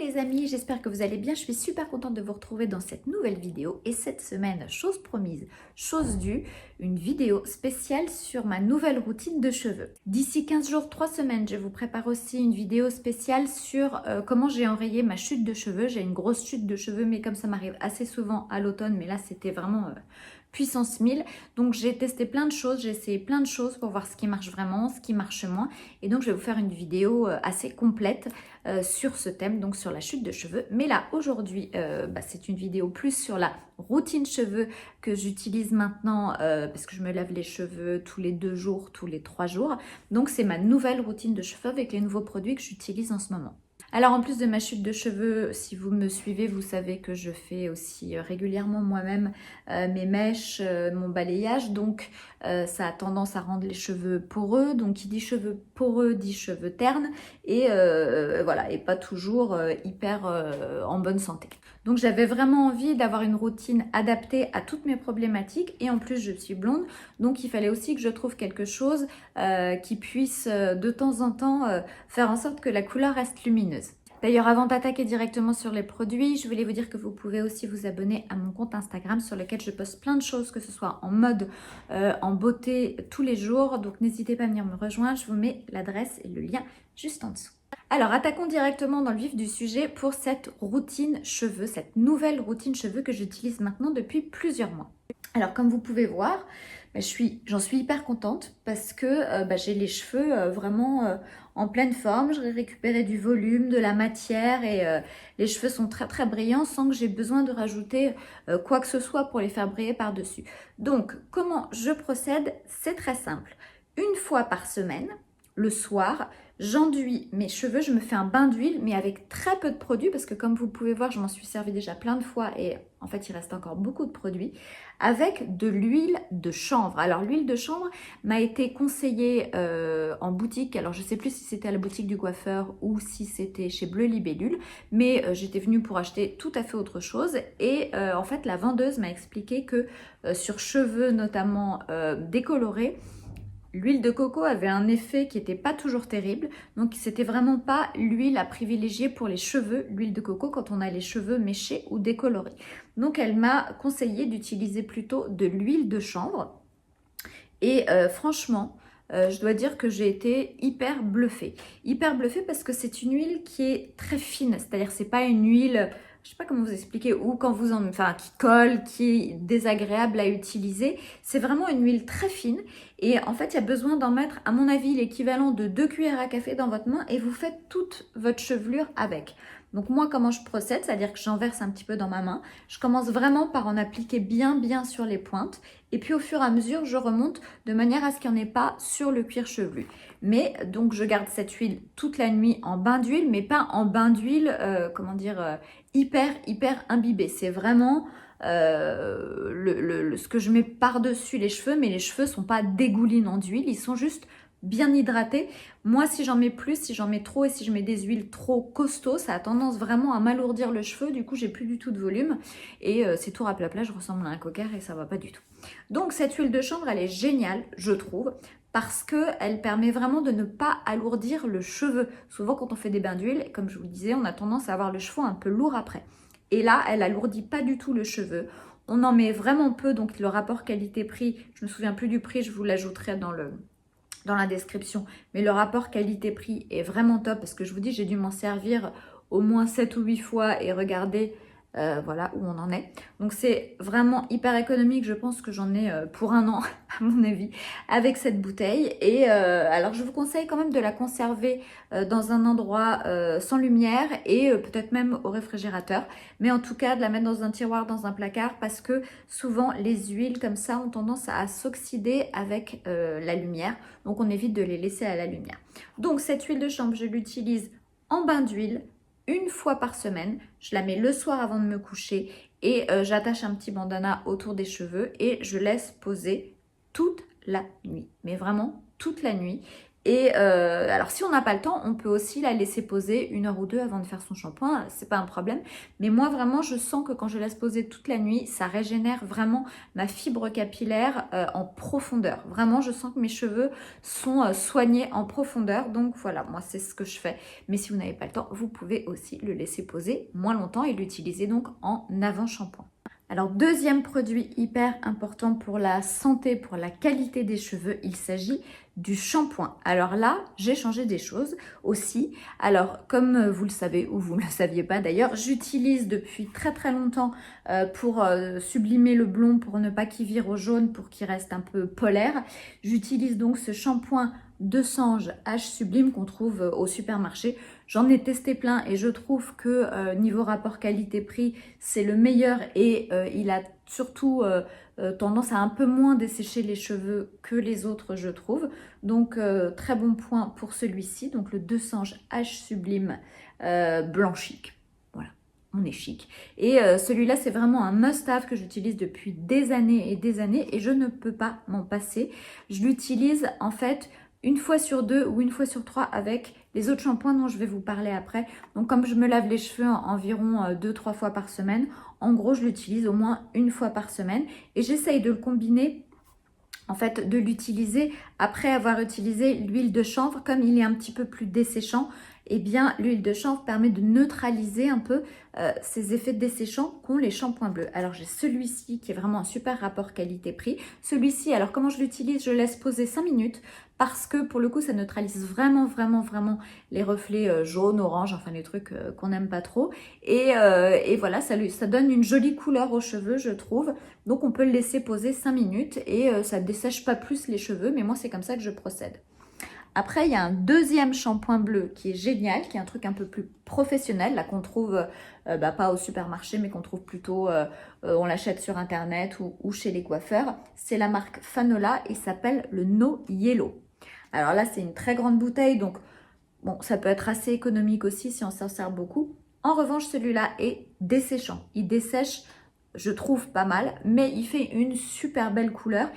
les amis, j'espère que vous allez bien. Je suis super contente de vous retrouver dans cette nouvelle vidéo. Et cette semaine, chose promise, chose due, une vidéo spéciale sur ma nouvelle routine de cheveux. D'ici 15 jours, 3 semaines, je vous prépare aussi une vidéo spéciale sur comment j'ai enrayé ma chute de cheveux. J'ai une grosse chute de cheveux, mais comme ça m'arrive assez souvent à l'automne, mais là c'était vraiment puissance 1000. Donc j'ai testé plein de choses, j'ai essayé plein de choses pour voir ce qui marche vraiment, ce qui marche moins. Et donc je vais vous faire une vidéo assez complète sur ce thème, donc sur la chute de cheveux. Mais là aujourd'hui, c'est une vidéo plus sur la routine cheveux que j'utilise maintenant parce que je me lave les cheveux tous les 2 jours, tous les 3 jours. Donc c'est ma nouvelle routine de cheveux avec les nouveaux produits que j'utilise en ce moment. Alors en plus de ma chute de cheveux, si vous me suivez, vous savez que je fais aussi régulièrement moi-même mes mèches, mon balayage. Donc ça a tendance à rendre les cheveux poreux. Donc qui dit cheveux poreux dit cheveux ternes et voilà, et pas toujours hyper en bonne santé. Donc j'avais vraiment envie d'avoir une routine adaptée à toutes mes problématiques et en plus je suis blonde. Donc il fallait aussi que je trouve quelque chose qui puisse de temps en temps faire en sorte que la couleur reste lumineuse. D'ailleurs, avant d'attaquer directement sur les produits, je voulais vous dire que vous pouvez aussi vous abonner à mon compte Instagram sur lequel je poste plein de choses, que ce soit en mode, en beauté, tous les jours. Donc n'hésitez pas à venir me rejoindre, je vous mets l'adresse et le lien juste en dessous. Alors, attaquons directement dans le vif du sujet pour cette routine cheveux, cette nouvelle routine cheveux que j'utilise maintenant depuis plusieurs mois. Alors, comme vous pouvez voir, j'en suis hyper contente parce que j'ai les cheveux vraiment en pleine forme. J'ai récupéré du volume, de la matière et les cheveux sont très très brillants sans que j'ai besoin de rajouter quoi que ce soit pour les faire briller par-dessus. Donc, comment je procède? C'est très simple. Une fois par semaine, le soir, j'enduis mes cheveux, je me fais un bain d'huile, mais avec très peu de produits, parce que comme vous pouvez voir, je m'en suis servi déjà plein de fois et en fait, il reste encore beaucoup de produits, avec de l'huile de chanvre. Alors, l'huile de chanvre m'a été conseillée en boutique, alors je ne sais plus si c'était à la boutique du coiffeur ou si c'était chez Bleu Libellule, mais j'étais venue pour acheter tout à fait autre chose et en fait, la vendeuse m'a expliqué que sur cheveux notamment décolorés, l'huile de coco avait un effet qui n'était pas toujours terrible, donc c'était vraiment pas l'huile à privilégier pour les cheveux, l'huile de coco quand on a les cheveux méchés ou décolorés. Donc elle m'a conseillé d'utiliser plutôt de l'huile de chanvre et franchement, je dois dire que j'ai été hyper bluffée. Hyper bluffée parce que c'est une huile qui est très fine, c'est-à-dire c'est pas une huile, je sais pas comment vous expliquer, ou quand vous qui colle, qui est désagréable à utiliser. C'est vraiment une huile très fine et en fait il y a besoin d'en mettre à mon avis l'équivalent de 2 cuillères à café dans votre main et vous faites toute votre chevelure avec. Donc moi comment je procède, c'est-à-dire que j'en verse un petit peu dans ma main. Je commence vraiment par en appliquer bien sur les pointes et puis au fur et à mesure je remonte de manière à ce qu'il n'y en ait pas sur le cuir chevelu. Mais donc je garde cette huile toute la nuit en bain d'huile, mais pas en bain d'huile, hyper imbibé. C'est vraiment ce que je mets par-dessus les cheveux, mais les cheveux sont pas dégoulinants d'huile, ils sont juste bien hydratés. Moi, si j'en mets plus, si j'en mets trop et si je mets des huiles trop costauds, ça a tendance vraiment à m'alourdir le cheveu. Du coup, j'ai plus du tout de volume et c'est tout raplapla, je ressemble à un coquard et ça va pas du tout. Donc, cette huile de chanvre, elle est géniale, je trouve, parce qu'elle permet vraiment de ne pas alourdir le cheveu. Souvent, quand on fait des bains d'huile, comme je vous le disais, on a tendance à avoir le cheveu un peu lourd après. Et là, elle alourdit pas du tout le cheveu. On en met vraiment peu, donc le rapport qualité-prix, je me souviens plus du prix, je vous l'ajouterai dans la description. Mais le rapport qualité-prix est vraiment top parce que je vous dis, j'ai dû m'en servir au moins 7 ou 8 fois et regardez voilà où on en est. Donc c'est vraiment hyper économique, je pense que j'en ai pour 1 an à mon avis avec cette bouteille. Et alors je vous conseille quand même de la conserver dans un endroit sans lumière et peut-être même au réfrigérateur. Mais en tout cas de la mettre dans un tiroir, dans un placard parce que souvent les huiles comme ça ont tendance à s'oxyder avec la lumière. Donc on évite de les laisser à la lumière. Donc cette huile de chanvre, je l'utilise en bain d'huile, 1 fois par semaine. Je la mets le soir avant de me coucher et j'attache un petit bandana autour des cheveux et je laisse poser toute la nuit. Mais vraiment toute la nuit. Et alors si on n'a pas le temps, on peut aussi la laisser poser 1 heure ou 2 avant de faire son shampoing, c'est pas un problème. Mais moi vraiment je sens que quand je laisse poser toute la nuit, ça régénère vraiment ma fibre capillaire en profondeur. Vraiment je sens que mes cheveux sont soignés en profondeur. Donc voilà, moi c'est ce que je fais. Mais si vous n'avez pas le temps, vous pouvez aussi le laisser poser moins longtemps et l'utiliser donc en avant-shampoing. Alors deuxième produit hyper important pour la santé, pour la qualité des cheveux, il s'agit du shampoing. Alors là, j'ai changé des choses aussi. Alors comme vous le savez ou vous ne le saviez pas d'ailleurs, j'utilise depuis très très longtemps pour sublimer le blond, pour ne pas qu'il vire au jaune, pour qu'il reste un peu polaire. J'utilise donc ce shampoing de Sange H Sublime qu'on trouve au supermarché. J'en ai testé plein et je trouve que niveau rapport qualité-prix, c'est le meilleur et il a surtout tendance à un peu moins dessécher les cheveux que les autres, je trouve. Donc très bon point pour celui-ci, donc le 2 Sange H Sublime blanc chic. Voilà, on est chic. Et celui-là, c'est vraiment un must-have que j'utilise depuis des années et je ne peux pas m'en passer. Je l'utilise en fait 1 fois sur 2 ou 1 fois sur 3 avec les autres shampoings dont je vais vous parler après. Donc comme je me lave les cheveux environ 2-3 fois par semaine, en gros je l'utilise au moins 1 fois par semaine et j'essaye de le combiner, en fait de l'utiliser après avoir utilisé l'huile de chanvre. Comme il est un petit peu plus desséchant, eh bien l'huile de chanvre permet de neutraliser un peu ces effets desséchants qu'ont les shampoings bleus. Alors j'ai celui-ci qui est vraiment un super rapport qualité-prix. Celui-ci, alors comment je l'utilise? Je laisse poser 5 minutes parce que pour le coup ça neutralise vraiment les reflets jaunes, orange, enfin les trucs qu'on n'aime pas trop. Et voilà, ça donne une jolie couleur aux cheveux, je trouve. Donc on peut le laisser poser 5 minutes et ça ne dessèche pas plus les cheveux, mais moi c'est comme ça que je procède. Après, il y a un deuxième shampoing bleu qui est génial, qui est un truc un peu plus professionnel, là qu'on trouve pas au supermarché, mais qu'on trouve plutôt, on l'achète sur internet ou chez les coiffeurs. C'est la marque Fanola et s'appelle le No Yellow. Alors là, c'est une très grande bouteille, donc bon, ça peut être assez économique aussi si on s'en sert beaucoup. En revanche, celui-là est desséchant. Il dessèche, je trouve, pas mal, mais il fait une super belle couleur.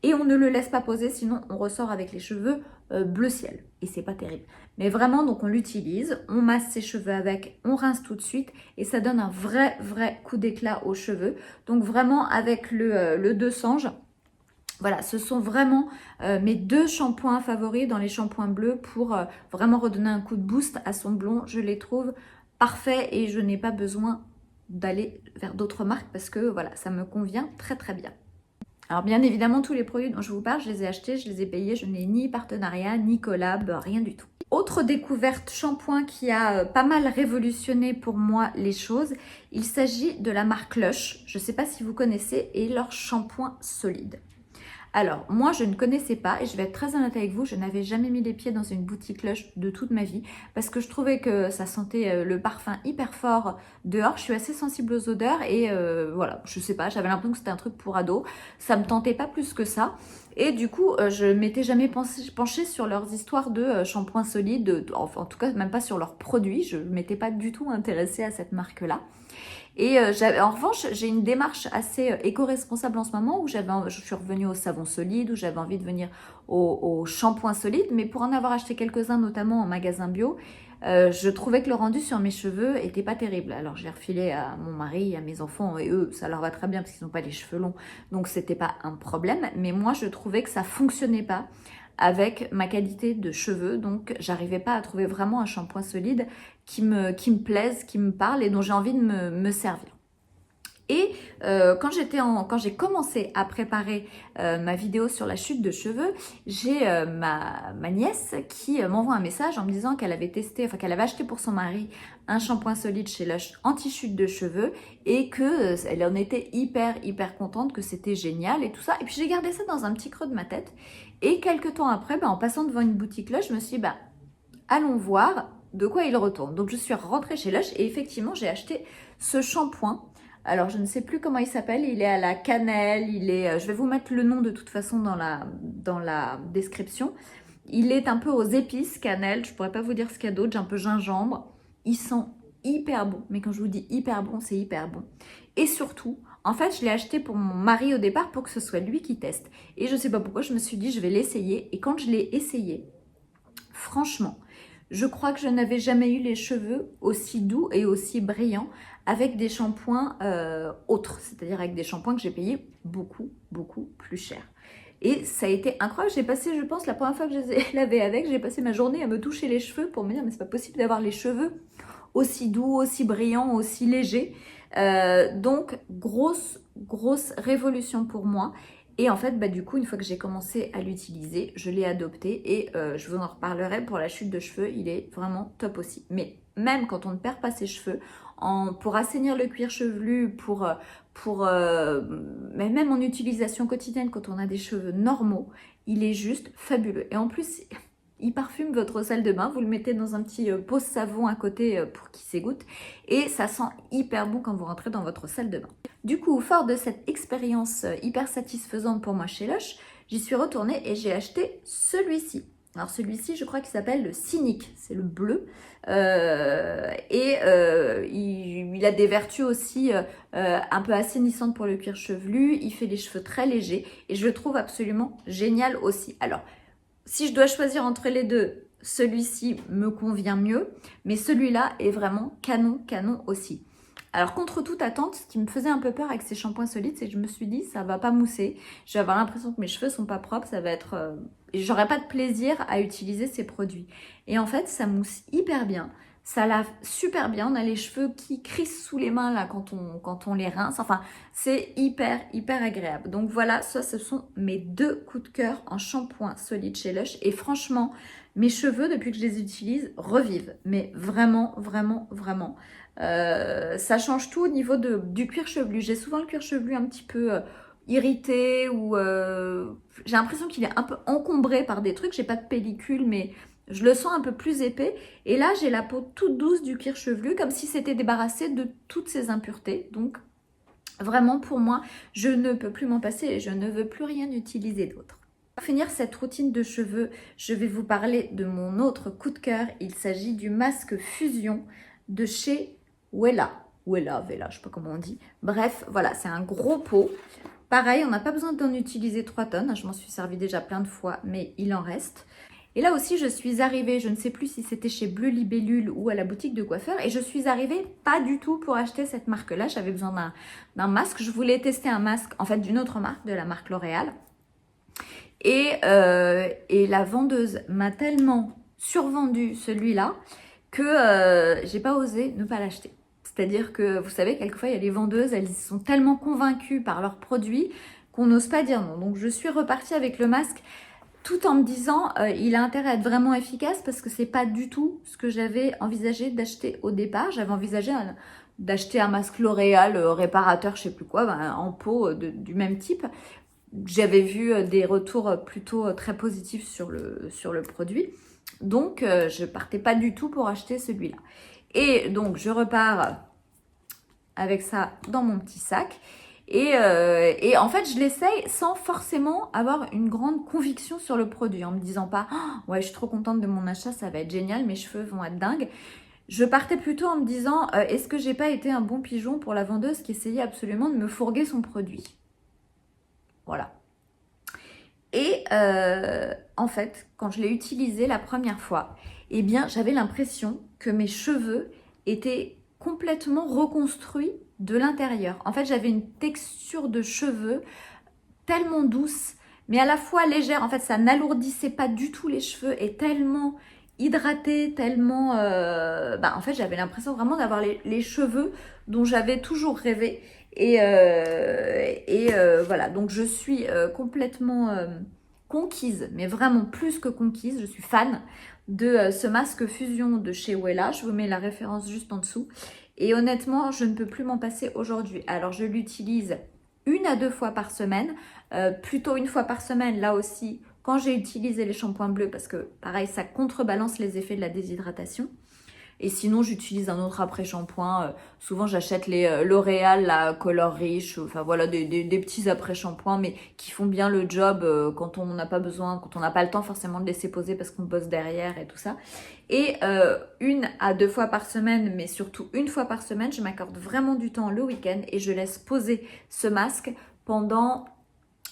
Et on ne le laisse pas poser, sinon on ressort avec les cheveux bleu ciel. Et c'est pas terrible. Mais vraiment, donc on l'utilise, on masse ses cheveux avec, on rince tout de suite. Et ça donne un vrai coup d'éclat aux cheveux. Donc vraiment, avec le 2 Sange, voilà, ce sont vraiment mes 2 shampoings favoris dans les shampoings bleus pour vraiment redonner un coup de boost à son blond. Je les trouve parfaits et je n'ai pas besoin d'aller vers d'autres marques parce que voilà, ça me convient très bien. Alors bien évidemment, tous les produits dont je vous parle, je les ai achetés, je les ai payés, je n'ai ni partenariat, ni collab, rien du tout. Autre découverte shampoing qui a pas mal révolutionné pour moi les choses, il s'agit de la marque Lush, je ne sais pas si vous connaissez, et leur shampoing solide. Alors, moi, je ne connaissais pas et je vais être très honnête avec vous, je n'avais jamais mis les pieds dans une boutique Lush de toute ma vie parce que je trouvais que ça sentait le parfum hyper fort dehors. Je suis assez sensible aux odeurs et voilà, je sais pas, j'avais l'impression que c'était un truc pour ado. Ça me tentait pas plus que ça. Et du coup, je m'étais jamais penchée sur leurs histoires de shampoing solide, enfin, en tout cas, même pas sur leurs produits. Je ne m'étais pas du tout intéressée à cette marque-là. Et en revanche, j'ai une démarche assez éco-responsable en ce moment où je suis revenue au savon solide, où j'avais envie de venir au shampoing solide, mais pour en avoir acheté quelques-uns, notamment en magasin bio, je trouvais que le rendu sur mes cheveux était pas terrible. Alors j'ai refilé à mon mari, à mes enfants, et eux, ça leur va très bien parce qu'ils n'ont pas les cheveux longs, donc c'était pas un problème. Mais moi, je trouvais que ça fonctionnait pas avec ma qualité de cheveux, donc j'arrivais pas à trouver vraiment un shampoing solide qui me plaise, qui me parle et dont j'ai envie de me servir. Et quand j'ai commencé à préparer ma vidéo sur la chute de cheveux, j'ai ma nièce qui m'envoie un message en me disant qu'elle avait testé, enfin qu'elle avait acheté pour son mari un shampoing solide chez Lush anti-chute de cheveux et que elle en était hyper contente, que c'était génial et tout ça. Et puis j'ai gardé ça dans un petit creux de ma tête. Et quelques temps après, en passant devant une boutique Lush, je me suis dit, allons voir de quoi il retourne. Donc je suis rentrée chez Lush et effectivement j'ai acheté ce shampoing. Alors je ne sais plus comment il s'appelle, il est à la cannelle, je vais vous mettre le nom de toute façon dans la description. Il est un peu aux épices, cannelle, je pourrais pas vous dire ce qu'il y a d'autre, j'ai un peu gingembre. Il sent hyper bon, mais quand je vous dis hyper bon, c'est hyper bon. Et surtout, en fait, je l'ai acheté pour mon mari au départ pour que ce soit lui qui teste. Et je sais pas pourquoi, je me suis dit je vais l'essayer. Et quand je l'ai essayé, Franchement, je crois que je n'avais jamais eu les cheveux aussi doux et aussi brillants avec des shampoings autres, c'est-à-dire avec des shampoings que j'ai payés beaucoup, beaucoup plus cher. Et ça a été incroyable, j'ai passé, je pense, la première fois que je les ai lavés avec, j'ai passé ma journée à me toucher les cheveux pour me dire mais c'est pas possible d'avoir les cheveux aussi doux, aussi brillants, aussi légers. Donc, grosse révolution pour moi. Et en fait, bah, du coup, une fois que j'ai commencé à l'utiliser, je l'ai adopté et je vous en reparlerai pour la chute de cheveux. Il est vraiment top aussi. Mais même quand on ne perd pas ses cheveux, pour assainir le cuir chevelu, mais même en utilisation quotidienne, quand on a des cheveux normaux, il est juste fabuleux. Et en plus, il parfume votre salle de bain, vous le mettez dans un petit pot savon à côté pour qu'il s'égoutte et ça sent hyper bon quand vous rentrez dans votre salle de bain. Du coup, fort de cette expérience hyper satisfaisante pour moi chez Lush, j'y suis retournée et j'ai acheté celui-ci. Alors celui-ci, je crois qu'il s'appelle le Cynic, c'est le bleu. Il a des vertus aussi un peu assainissantes pour le cuir chevelu, il fait les cheveux très légers et je le trouve absolument génial aussi. Alors, si je dois choisir entre les deux, celui-ci me convient mieux, mais celui-là est vraiment canon aussi. Alors contre toute attente, ce qui me faisait un peu peur avec ces shampoings solides, c'est que je me suis dit ça va pas mousser, je vais avoir l'impression que mes cheveux sont pas propres, ça va être... j'aurai pas de plaisir à utiliser ces produits. Et en fait, ça mousse hyper bien. Ça lave super bien, on a les cheveux qui crissent sous les mains là quand on les rince, enfin c'est hyper agréable. Donc voilà, ça ce sont mes deux coups de cœur en shampoing solide chez Lush et franchement, mes cheveux depuis que je les utilise revivent, mais vraiment. Ça change tout au niveau du cuir chevelu. J'ai souvent le cuir chevelu un petit peu irrité ou j'ai l'impression qu'il est un peu encombré par des trucs, j'ai pas de pellicule mais... Je le sens un peu plus épais et là j'ai la peau toute douce du cuir chevelu comme si c'était débarrassé de toutes ces impuretés. Donc vraiment pour moi je ne peux plus m'en passer et je ne veux plus rien utiliser d'autre. Pour finir cette routine de cheveux, je vais vous parler de mon autre coup de cœur. Il s'agit du masque fusion de chez Wella, Vela, je sais pas comment on dit. Bref, voilà, c'est un gros pot. Pareil, on n'a pas besoin d'en utiliser 3 tonnes. Je m'en suis servi déjà plein de fois, mais il en reste. Et là aussi, je suis arrivée, je ne sais plus si c'était chez Bleu Libellule ou à la boutique de coiffeur, et je suis arrivée pas du tout pour acheter cette marque-là. J'avais besoin d'un masque. Je voulais tester un masque, en fait, d'une autre marque, de la marque L'Oréal. Et la vendeuse m'a tellement survendu celui-là que j'ai pas osé ne pas l'acheter. C'est-à-dire que, vous savez, quelquefois, il y a les vendeuses, elles sont tellement convaincues par leurs produits qu'on n'ose pas dire non. Donc, je suis repartie avec le masque tout en me disant il a intérêt à être vraiment efficace parce que c'est pas du tout ce que j'avais envisagé d'acheter au départ. J'avais envisagé d'acheter un masque L'Oréal réparateur, je sais plus quoi, en pot du même type. J'avais vu des retours plutôt très positifs sur le produit. Donc, je partais pas du tout pour acheter celui-là. Et donc, je repars avec ça dans mon petit sac. Et en fait, je l'essaye sans forcément avoir une grande conviction sur le produit, en me disant pas oh, « ouais, je suis trop contente de mon achat, ça va être génial, mes cheveux vont être dingues ». Je partais plutôt en me disant « est-ce que j'ai pas été un bon pigeon pour la vendeuse qui essayait absolument de me fourguer son produit ?» Voilà. Et en fait, quand je l'ai utilisé la première fois, eh bien, j'avais l'impression que mes cheveux étaient complètement reconstruits de l'intérieur. En fait, j'avais une texture de cheveux tellement douce, mais à la fois légère. En fait, ça n'alourdissait pas du tout les cheveux et tellement hydraté, tellement... en fait, j'avais l'impression vraiment d'avoir les cheveux dont j'avais toujours rêvé. Et voilà, donc je suis complètement conquise, mais vraiment plus que conquise. Je suis fan de ce masque fusion de chez Wella. Je vous mets la référence juste en dessous. Et honnêtement, je ne peux plus m'en passer aujourd'hui. Alors, je l'utilise 1 à 2 fois par semaine. Plutôt 1 fois par semaine, là aussi, quand j'ai utilisé les shampoings bleus, parce que pareil, ça contrebalance les effets de la déshydratation. Et sinon, j'utilise un autre après-shampoing. Souvent, j'achète les L'Oréal, la Color Riche, enfin voilà, des petits après-shampoings, mais qui font bien le job quand on n'a pas besoin, quand on n'a pas le temps forcément de laisser poser parce qu'on bosse derrière et tout ça. Et 1 à 2 fois par semaine, mais surtout 1 fois par semaine, je m'accorde vraiment du temps le week-end et je laisse poser ce masque pendant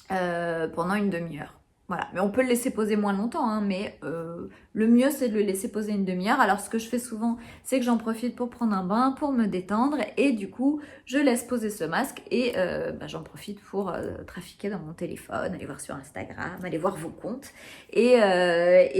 1 demi-heure. Voilà, mais on peut le laisser poser moins longtemps, hein, mais le mieux c'est de le laisser poser une demi-heure. Alors ce que je fais souvent, c'est que j'en profite pour prendre un bain, pour me détendre, et du coup, je laisse poser ce masque et j'en profite pour trafiquer dans mon téléphone, aller voir sur Instagram, aller voir vos comptes, et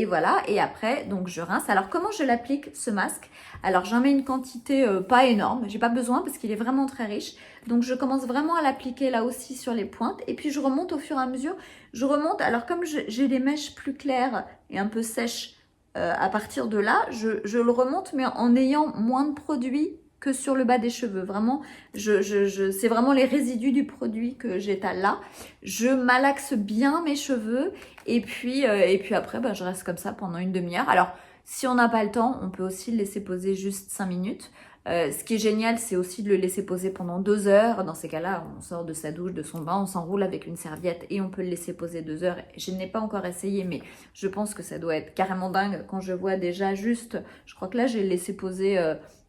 voilà. Et après, donc je rince. Alors comment je l'applique ce masque? Alors j'en mets une quantité pas énorme, j'ai pas besoin parce qu'il est vraiment très riche. Donc je commence vraiment à l'appliquer là aussi sur les pointes, et puis je remonte au fur et à mesure. Je remonte, alors comme j'ai les mèches plus claires et un peu sèches à partir de là, je le remonte, mais en ayant moins de produit que sur le bas des cheveux. Vraiment, c'est vraiment les résidus du produit que j'étale là. Je malaxe bien mes cheveux, et puis après, je reste comme ça pendant une demi-heure. Alors, si on n'a pas le temps, on peut aussi le laisser poser juste 5 minutes. Ce qui est génial, c'est aussi de le laisser poser pendant 2 heures. Dans ces cas-là, on sort de sa douche, de son bain, on s'enroule avec une serviette et on peut le laisser poser 2 heures. Je n'ai pas encore essayé, mais je pense que ça doit être carrément dingue quand je vois déjà juste... Je crois que là, j'ai laissé poser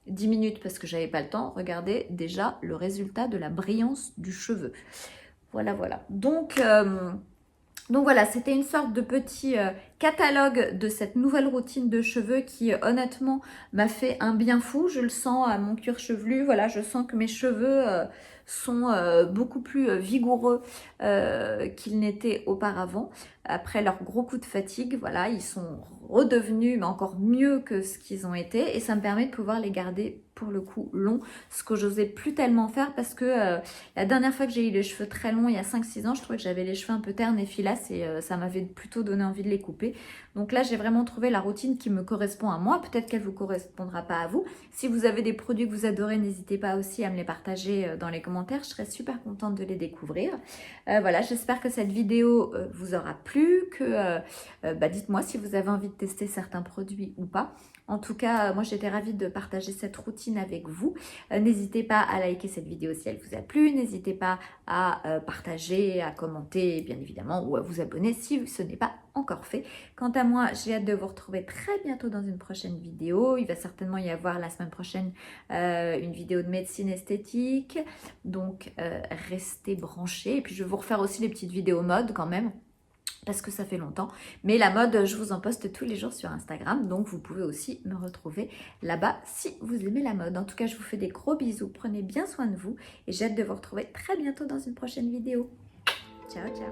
10 minutes parce que j'avais pas le temps. Regardez déjà le résultat de la brillance du cheveu. Voilà, voilà. Donc voilà, c'était une sorte de petit catalogue de cette nouvelle routine de cheveux qui honnêtement m'a fait un bien fou. Je le sens à mon cuir chevelu, voilà, je sens que mes cheveux sont beaucoup plus vigoureux qu'ils n'étaient auparavant. Après leur gros coup de fatigue, voilà, ils sont redevenus mais encore mieux que ce qu'ils ont été, et ça me permet de pouvoir les garder pour le coup longs, ce que j'osais plus tellement faire parce que la dernière fois que j'ai eu les cheveux très longs, il y a 5-6 ans, je trouvais que j'avais les cheveux un peu ternes et filasses, et ça m'avait plutôt donné envie de les couper. Donc là, j'ai vraiment trouvé la routine qui me correspond à moi. Peut-être qu'elle ne vous correspondra pas à vous. Si vous avez des produits que vous adorez, n'hésitez pas aussi à me les partager dans les commentaires. Je serais super contente de les découvrir. Voilà, j'espère que cette vidéo vous aura plu, que dites-moi si vous avez envie de tester certains produits ou pas. En tout cas, moi j'étais ravie de partager cette routine avec vous. N'hésitez pas à liker cette vidéo si elle vous a plu. N'hésitez pas à partager, à commenter bien évidemment, ou à vous abonner si ce n'est pas encore fait. Quant à moi, j'ai hâte de vous retrouver très bientôt dans une prochaine vidéo. Il va certainement y avoir la semaine prochaine une vidéo de médecine esthétique. Donc restez branchés. Et puis je vais vous refaire aussi les petites vidéos mode quand même, parce que ça fait longtemps. Mais la mode, je vous en poste tous les jours sur Instagram, donc vous pouvez aussi me retrouver là-bas si vous aimez la mode. En tout cas, je vous fais des gros bisous, prenez bien soin de vous, et j'ai hâte de vous retrouver très bientôt dans une prochaine vidéo. Ciao, ciao!